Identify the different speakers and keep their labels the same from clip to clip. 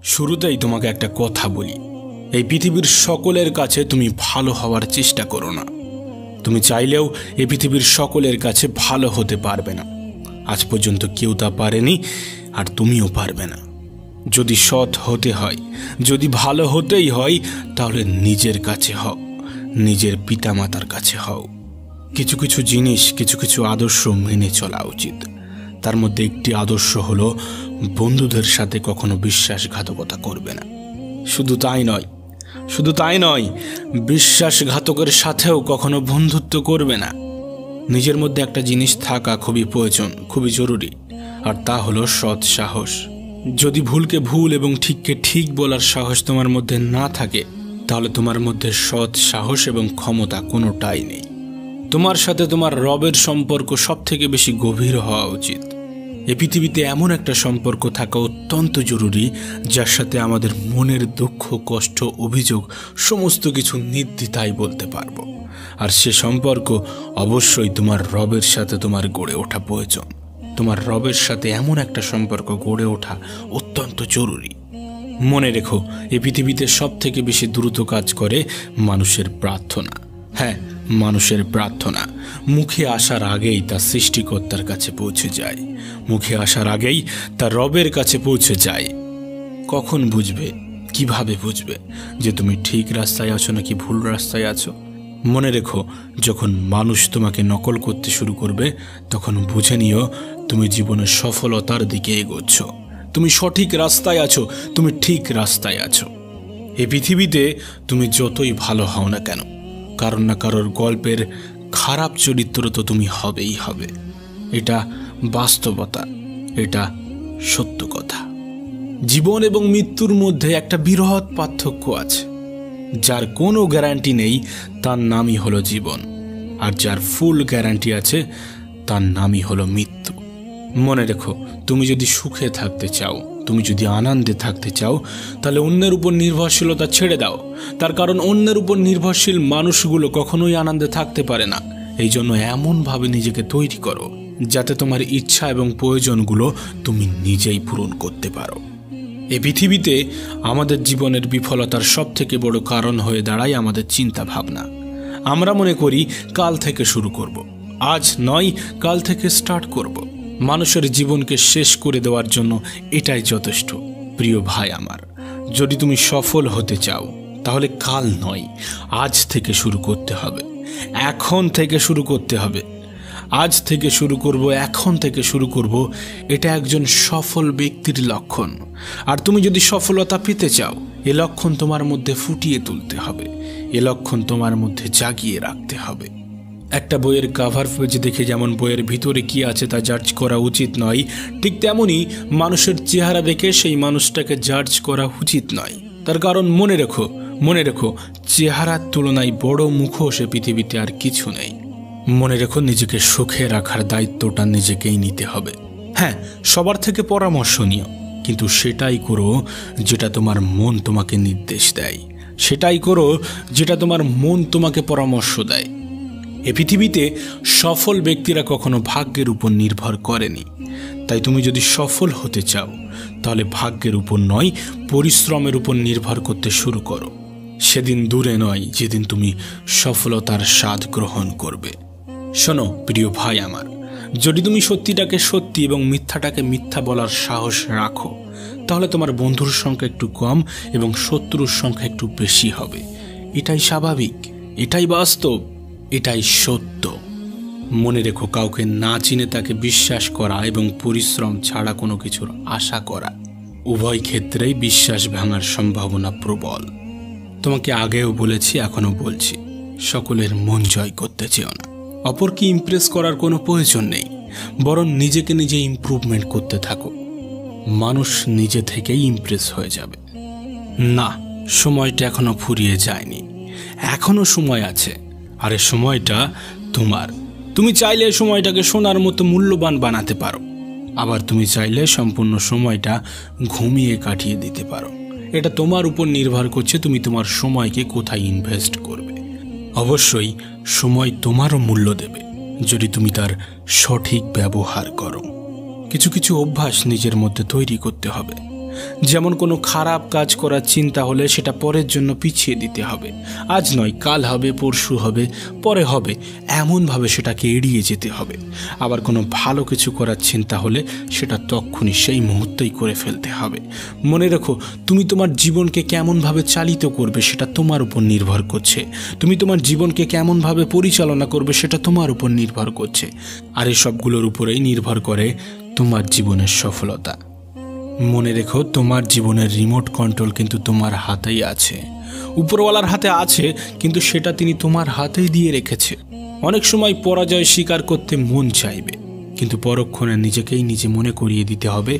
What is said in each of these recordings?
Speaker 1: শুরুতেই তোমাকে একটা কথা বলি, এই পৃথিবীর সকলের কাছে তুমি ভালো হওয়ার চেষ্টা করো না। তুমি চাইলেও এই পৃথিবীর সকলের কাছে ভালো হতে পারবে না। আজ পর্যন্ত কেউ তা পারেনি, আর তুমিও পারবে না। যদি সৎ হতে হয়, যদি ভালো হতেই হয়, তাহলে নিজের কাছে হও, নিজের পিতামাতার কাছে হও। কিছু কিছু জিনিস, কিছু কিছু আদর্শ মেনে চলা উচিত। তার মধ্যে একটি আদর্শ হলো বন্ধুদের সাথে কখনো বিশ্বাসঘাতকতা করবে না। শুধু তাই নয়, বিশ্বাসঘাতকের সাথেও কখনো বন্ধুত্ব করবে না। নিজের মধ্যে একটা জিনিস থাকা খুবই প্রয়োজন, খুবই জরুরি, আর তা হলো সৎ সাহস। যদি ভুলকে ভুল এবং ঠিককে ঠিক বলার সাহস তোমার মধ্যে না থাকে, তাহলে তোমার মধ্যে সৎ সাহস এবং ক্ষমতা কোনোটাই নেই। তোমার সাথে তোমার রবের সম্পর্ক সব থেকে বেশি গভীর হওয়া উচিত। এই পৃথিবীতে এমন একটা সম্পর্ক থাকা অত্যন্ত জরুরি, যার সাথে আমাদের মনের দুঃখ, কষ্ট, অভিযোগ সমস্ত কিছু নির্দ্বিধায় বলতে পারবো। আর সে সম্পর্ক অবশ্যই তোমার রবের সাথে তোমার গড়ে ওঠা প্রয়োজন। তোমার রবের সাথে এমন একটা সম্পর্ক গড়ে ওঠা অত্যন্ত জরুরি। মনে রেখো, এই পৃথিবীতে সব থেকে বেশি দ্রুত কাজ করে মানুষের প্রার্থনা। হ্যাঁ, মানুষের প্রার্থনা মুখে আসার আগেই তা সৃষ্টিকর্তার কাছে পৌঁছে যায়, মুখে আসার আগেই তা রবের কাছে পৌঁছে যায়। কখন বুঝবে, কিভাবে বুঝবে যে তুমি ঠিক রাস্তায় আছো নাকি ভুল রাস্তায় আছো? মনে রেখো, যখন মানুষ তোমাকে নকল করতে শুরু করবে, তখন বুঝে নিও তুমি জীবনের সফলতার দিকে এগোচ্ছ। তুমি সঠিক রাস্তায় আছো, তুমি ঠিক রাস্তায় আছো। এই পৃথিবীতে তুমি যতই ভালো হও না কেন, কারণ না কারোর গল্পের খারাপ চরিত্র তো তুমি হবেই হবে। এটা বাস্তবতা, এটা সত্য কথা। জীবন এবং মৃত্যুর মধ্যে একটা বৃহৎ পার্থক্য আছে। যার কোনো গ্যারান্টি নেই, তার নামই হলো জীবন, আর যার ফুল গ্যারান্টি আছে, তার নামই হলো মৃত্যু। মনে রেখো, তুমি যদি সুখে থাকতে চাও, তুমি যদি আনন্দে থাকতে চাও, তাহলে অন্যের উপর নির্ভরশীলতা ছেড়ে দাও। তার কারণ অন্যের উপর নির্ভরশীল মানুষগুলো কখনোই আনন্দে থাকতে পারে না। এই জন্য এমনভাবে নিজেকে তৈরি করো যাতে তোমার ইচ্ছা এবং প্রয়োজনগুলো তুমি নিজেই পূরণ করতে পারো। এই পৃথিবীতে আমাদের জীবনের বিফলতার সব থেকে বড় কারণ হয়ে দাঁড়ায় আমাদের চিন্তা ভাবনা। আমরা মনে করি কাল থেকে শুরু করব, আজ নয় কাল থেকে স্টার্ট করব। মানুষের জীবনকে শেষ করে দেওয়ার জন্য এটাই যথেষ্ট। প্রিয় ভাই আমার, যদি তুমি সফল হতে চাও, তাহলে কাল নয়, আজ থেকে শুরু করতে হবে, এখন থেকে শুরু করতে হবে। আজ থেকে শুরু করব, এখন থেকে শুরু করব, এটা একজন সফল ব্যক্তির লক্ষণ। আর তুমি যদি সফলতা পেতে চাও, এ লক্ষণ তোমার মধ্যে ফুটিয়ে তুলতে হবে, এ লক্ষণ তোমার মধ্যে জাগিয়ে রাখতে হবে। একটা বইয়ের কাভার পেজ দেখে যেমন বইয়ের ভিতরে কি আছে তা জাজ করা উচিত নয়, ঠিক তেমনি মানুষের চেহারা দেখে সেই মানুষটাকে জাজ করা উচিত নয়। তার কারণ মনে রেখো, চেহারার তুলনায় বড় মুখোশ এ পৃথিবীতে আর কিছু নেই। মনে রেখো, নিজেকে সুখে রাখার দায়িত্বটা নিজেকেই নিতে হবে। হ্যাঁ, সবার থেকে পরামর্শ নিও, কিন্তু সেটাই করো যেটা তোমার মন তোমাকে নির্দেশ দেয়, সেটাই করো যেটা তোমার মন তোমাকে পরামর্শ দেয়। এ পৃথিবীতে সফল ব্যক্তিরা কখনো ভাগ্যের উপর নির্ভর করেনি। তাই তুমি যদি সফল হতে চাও, তাহলে ভাগ্যের উপর নয়, পরিশ্রমের উপর নির্ভর করতে শুরু করো। সেদিন দূরে নয় যেদিন তুমি সফলতার স্বাদ গ্রহণ করবে। শোনো প্রিয় ভাই আমার, যদি তুমি সত্যিটাকে সত্যি এবং মিথ্যাটাকে মিথ্যা বলার সাহস রাখো, তাহলে তোমার বন্ধুর সংখ্যা একটু কম এবং শত্রুর সংখ্যা একটু বেশি হবে। এটাই স্বাভাবিক, এটাই বাস্তব, এটাই সত্য। মনে রেখো, কাউকে না চিনে তাকে বিশ্বাস করা এবং পরিশ্রম ছাড়া কোনো কিছুর আশা করা, উভয় ক্ষেত্রেই বিশ্বাস ভাঙার সম্ভাবনা প্রবল। তোমাকে আগেও বলেছি, এখনো বলছি, সকলের মন জয় করতে চেও না। অপরকে ইমপ্রেস করার কোনো প্রয়োজন নেই, বরং নিজেকে নিজে ইমপ্রুভমেন্ট করতে থাকো। মানুষ নিজে থেকেই ইমপ্রেস হয়ে যাবে। না, সময়টা এখনো ফুরিয়ে যায়নি, এখনো সময় আছে। আর এই সময়টা তোমার। তুমি চাইলে সময়টাকে সোনার মতো মূল্যবান বানাতে পারো, আবার তুমি চাইলে সম্পূর্ণ সময়টা ঘুমিয়ে কাটিয়ে দিতে পারো। এটা তোমার উপর নির্ভর করছে তুমি তোমার সময়কে কোথায় ইনভেস্ট করবে। অবশ্যই সময় তোমারও মূল্য দেবে যদি তুমি তার সঠিক ব্যবহার করো। কিছু কিছু অভ্যাস নিজের মধ্যে তৈরি করতে হবে। যেমন কোনো খারাপ কাজ করার চিন্তা হলে সেটা পরের জন্য পিছিয়ে দিতে হবে। আজ নয়, কাল হবে, পরশু হবে, পরে হবে, এমনভাবে সেটাকে এড়িয়ে যেতে হবে। আবার কোনো ভালো কিছু করার চিন্তা হলে সেটা তক্ষুনি সেই মুহূর্তেই করে ফেলতে হবে। মনে রেখো, তুমি তোমার জীবনকে কেমনভাবে চালিত করবে সেটা তোমার উপর নির্ভর করছে। তুমি তোমার জীবনকে কেমনভাবে পরিচালনা করবে সেটা তোমার উপর নির্ভর করছে। আর এই সবগুলোর উপরেই নির্ভর করে তোমার জীবনের সফলতা। মনে রেখো, তোমার জীবনের রিমোট কন্ট্রোল কিন্তু তোমার হাতেই আছে। উপরওয়ালার হাতে আছে, কিন্তু সেটা তিনি তোমার হাতেই দিয়ে রেখেছে। অনেক সময় পরাজয় স্বীকার করতে মন চাইবে, কিন্তু পরক্ষণে নিজেকেই নিজে মনে করিয়ে দিতে হবে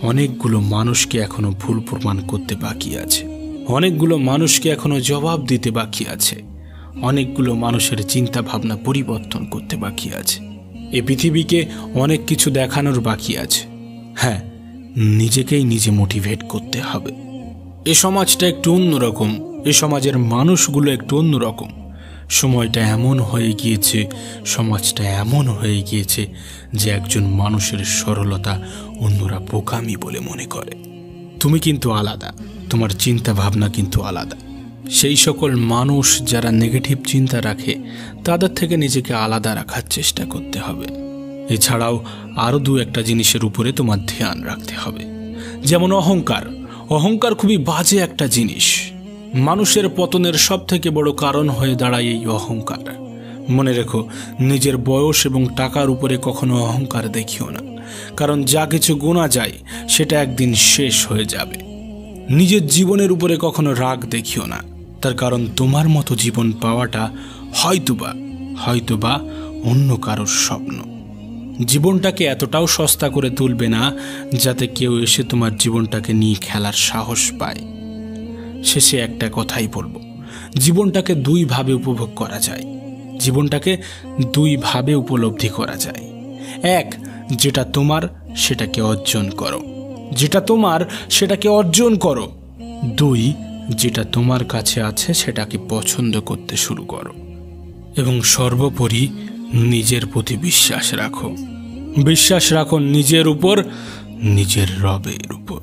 Speaker 1: অনেকগুলো মানুষকে এখনো ভুল প্রমাণ করতে বাকি আছে, অনেকগুলো মানুষকে এখনো জবাব দিতে বাকি আছে, অনেকগুলো মানুষের চিন্তা ভাবনা পরিবর্তন করতে বাকি আছে। এ পৃথিবীকে অনেক কিছু দেখানোর বাকি আছে। হ্যাঁ, নিজেকেই নিজে মোটিভেট করতে হবে। এ সমাজটা একটু অন্যরকম, এ সমাজের মানুষগুলো একটু অন্যরকম। সময়টা এমন হয়ে গিয়েছে, সমাজটা এমন হয়ে গিয়েছে যে একজন মানুষের সরলতা অন্যরা বোকামি বলে মনে করে। তুমি কিন্তু আলাদা, তোমার চিন্তা ভাবনা কিন্তু আলাদা। সেই সকল মানুষ যারা নেগেটিভ চিন্তা রাখে তাদের থেকে নিজেকে আলাদা রাখার চেষ্টা করতে হবে। এছাড়াও আরও দু একটা জিনিসের উপরে তোমার ধ্যান রাখতে হবে, যেমন অহংকার। অহংকার খুবই বাজে একটা জিনিস। মানুষের পতনের সব থেকে বড় কারণ হয়ে দাঁড়ায় এই অহংকার। মনে রেখো, নিজের বয়স এবং টাকার উপরে কখনো অহংকার দেখিও না, কারণ যা কিছু গোনা যায় সেটা একদিন শেষ হয়ে যাবে। নিজের জীবনের উপরে কখনো রাগ দেখিও না, তার কারণ তোমার মতো জীবন পাওয়াটা হয়তোবা অন্য কারোর স্বপ্ন। জীবনটাকে এতটাও সস্তা করে তুলবে না যাতে কেউ এসে তোমার জীবনটাকে নিয়ে খেলার সাহস পায়। শেষে একটা কথাই বলবো, জীবনটাকে দুইভাবে উপভোগ করা যায়, জীবনটাকে দুইভাবে উপলব্ধি করা যায়। এক, যেটা তোমার সেটাকে অর্জন করো, যেটা তোমার সেটাকে অর্জন করো। দুই, যেটা তোমার কাছে আছে সেটাকে পছন্দ করতে শুরু করো। এবং সর্বোপরি নিজের প্রতি বিশ্বাস রাখো। বিশ্বাস রাখো নিজের উপর, নিজের রবের উপর।